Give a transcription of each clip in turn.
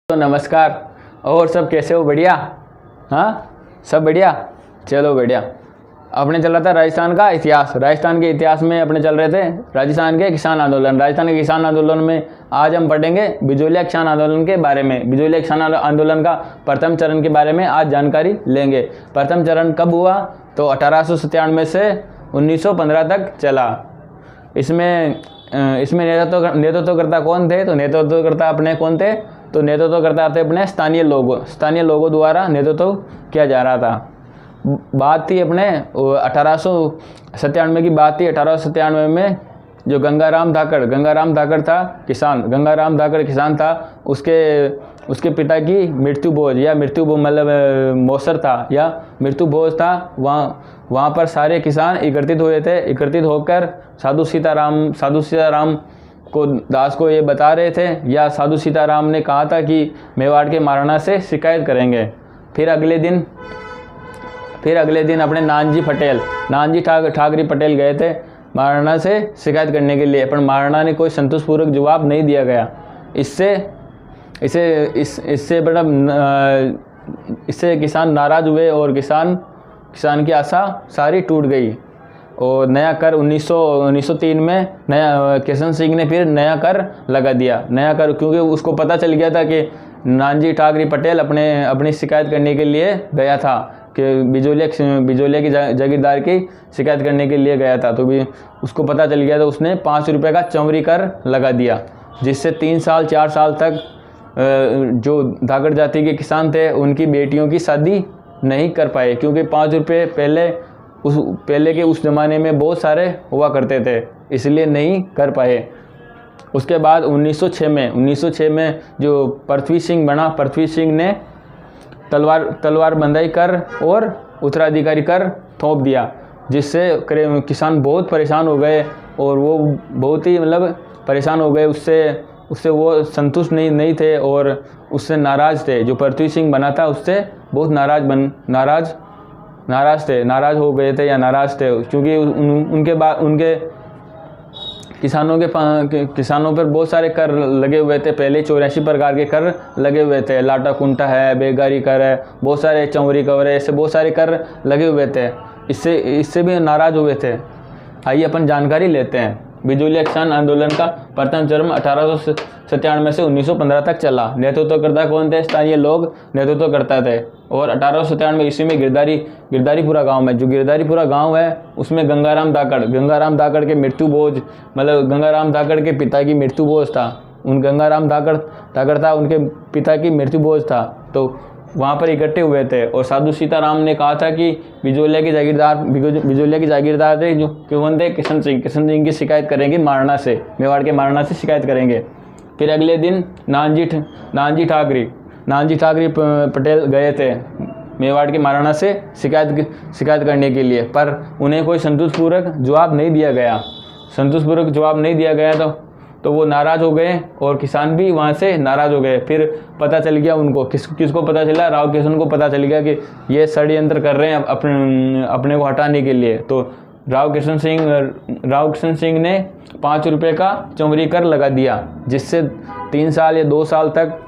तो नमस्कार। और सब कैसे हो? बढ़िया? हाँ, सब बढ़िया। चलो बढ़िया। अपने चल रहा था राजस्थान का इतिहास। राजस्थान के इतिहास में अपने चल रहे थे राजस्थान के किसान आंदोलन। राजस्थान के किसान आंदोलन में आज हम पढ़ेंगे बिजोलिया किसान आंदोलन के बारे में। बिजोलिया किसान आंदोलन का प्रथम चरण के बारे में आज जानकारी लेंगे। प्रथम चरण कब हुआ? तो 1897 से 1915 तक चला। इसमें नेतृत्वकर्ता कौन थे? तो नेतृत्वकर्ता अपने कौन थे? तो नेतृत्वकर्ता थे अपने स्थानीय लोगों द्वारा नेतृत्व किया जा रहा था। बात थी अपने 1897 की बात थी। 1897 में जो गंगाराम धाकड़ था किसान था। उसके पिता की मृत्यु भोज मतलब मौसर था या मृत्यु भोज था। वहाँ पर सारे किसान एकत्रित हुए थे। एकत्रित होकर साधु सीताराम दास को ये बता रहे थे, या साधु सीताराम ने कहा था कि मेवाड़ के महाराणा से शिकायत करेंगे। फिर अगले दिन अपने नानजी ठाकरे पटेल गए थे महाराणा से शिकायत करने के लिए, पर महाराणा ने कोई संतोषपूर्वक जवाब नहीं दिया गया। इससे किसान नाराज हुए और किसान की आशा सारी टूट गई। और नया कर 1903 में किशन सिंह ने फिर नया कर लगा दिया। क्योंकि उसको पता चल गया था कि नानजी ठाकरे पटेल अपनी शिकायत करने के लिए गया था, कि बिजोलिया की जागीरदार की शिकायत करने के लिए गया था। तो भी उसको पता चल गया था। उसने 5 रुपये का चौवरी कर लगा दिया, जिससे 4 साल तक जो धाकड़ जाति के किसान थे उनकी बेटियों की शादी नहीं कर पाए, क्योंकि 5 रुपये पहले के उस ज़माने में बहुत सारे हुआ करते थे, इसलिए नहीं कर पाए। उसके बाद 1906 में जो पृथ्वी सिंह बना, पृथ्वी सिंह ने तलवार बंदाई कर और उत्तराधिकारी कर थोप दिया, जिससे किसान बहुत परेशान हो गए। और वो बहुत ही परेशान हो गए। उससे वो संतुष्ट नहीं थे और उससे नाराज़ थे। जो पृथ्वी सिंह बना था उससे बहुत नाराज़ हो गए थे या नाराज़ थे, क्योंकि उनके किसानों पर बहुत सारे कर लगे हुए थे। पहले 84 प्रकार के कर लगे हुए थे। लाटा कुंटा है, बेगारी कर है, बहुत सारे चौवरी कर है, ऐसे बहुत सारे कर लगे हुए थे। इससे भी नाराज़ हुए थे। आइए अपन जानकारी लेते हैं। बिजोलिया किसान आंदोलन का प्रथम चरण 1897 से 1915 तक चला। नेतृत्वकर्ता कौन थे? स्थानीय लोग नेतृत्व थे। और 1897 ईस्वी में गिरधारीपुरा गांव में, जो गिरधारीपुरा गांव है, उसमें गंगाराम धाकड़ के मृत्यु भोज, मतलब गंगाराम धाकड़ के पिता की मृत्यु भोज था। गंगाराम धाकड़ था, उनके पिता की मृत्यु भोज था। तो वहाँ पर इकट्ठे हुए थे और साधु सीताराम ने कहा था कि बिजोलिया की जागीरदार थे जो कौन थे? किशन सिंह की शिकायत करेंगे महाराणा से, मेवाड़ के महाराणा से शिकायत करेंगे। फिर अगले दिन नानजी ठाकरे पटेल गए थे मेवाड़ के महाराणा से शिकायत करने के लिए, पर उन्हें कोई संतोषपूर्वक जवाब नहीं दिया गया। तो वो नाराज़ हो गए और किसान भी वहाँ से नाराज़ हो गए। फिर पता चल गया उनको, किसको पता चला? राव किशन को पता चल गया कि ये षड्यंत्र कर रहे हैं अपने को हटाने के लिए। तो राव किशन सिंह ने 5 रुपये का चौवरी कर लगा दिया, जिससे 3 साल या 2 साल तक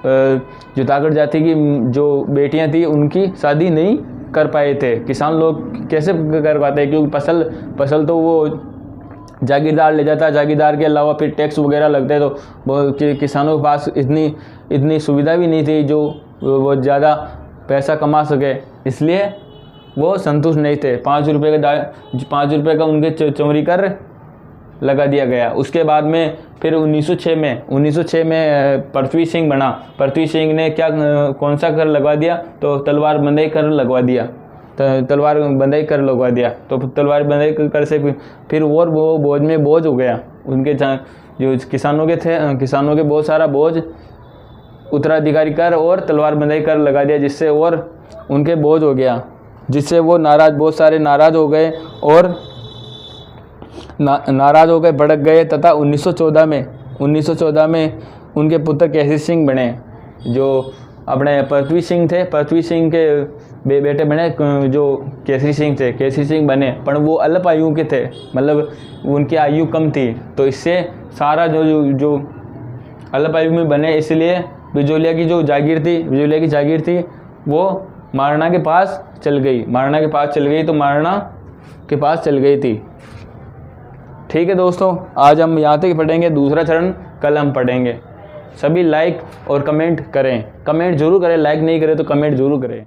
जो धाकड़ जाति की जो बेटियां थी उनकी शादी नहीं कर पाए थे। किसान लोग कैसे कर पाते हैं? क्योंकि फसल तो वो जागीरदार ले जाता। जागीरदार के अलावा फिर टैक्स वगैरह लगते, तो किसानों के पास इतनी सुविधा भी नहीं थी जो वो ज़्यादा पैसा कमा सके, इसलिए वो संतुष्ट नहीं थे। 5 रुपये का उनके चौवरी कर लगा दिया गया। उसके बाद में फिर 1906 में पृथ्वी सिंह बना। पृथ्वी सिंह ने कौन सा कर लगवा दिया? तो तलवार बंदाई कर लगवा दिया। तो तलवार बंदाई कर से फिर और वो बोझ हो गया। उनके जो किसानों के बहुत सारा बोझ उत्तराधिकारी कर और तलवार बंदाई कर लगा दिया, जिससे और उनके बोझ हो गया, जिससे वो बहुत सारे नाराज़ हो गए और भड़क गए। तथा 1914 में उनके पुत्र केसरी सिंह बने, जो अपने पृथ्वी सिंह थे। पृथ्वी सिंह के बेटे बने जो केसरी सिंह बने, पर वो अल्प आयु के थे, मतलब उनकी आयु कम थी। तो इससे सारा जो अल्प आयु में बने, इसलिए बिजोलिया की जो जागीर थी, बिजोलिया की जागीर थी वो महाराणा के पास चल गई, महाराणा के पास चल गई, तो महाराणा के पास चल गई थी। ठीक है दोस्तों, आज हम यहाँ तक पढ़ेंगे, दूसरा चरण कल हम पढ़ेंगे। सभी लाइक और कमेंट करें, कमेंट जरूर करें, लाइक नहीं करें तो कमेंट जरूर करें।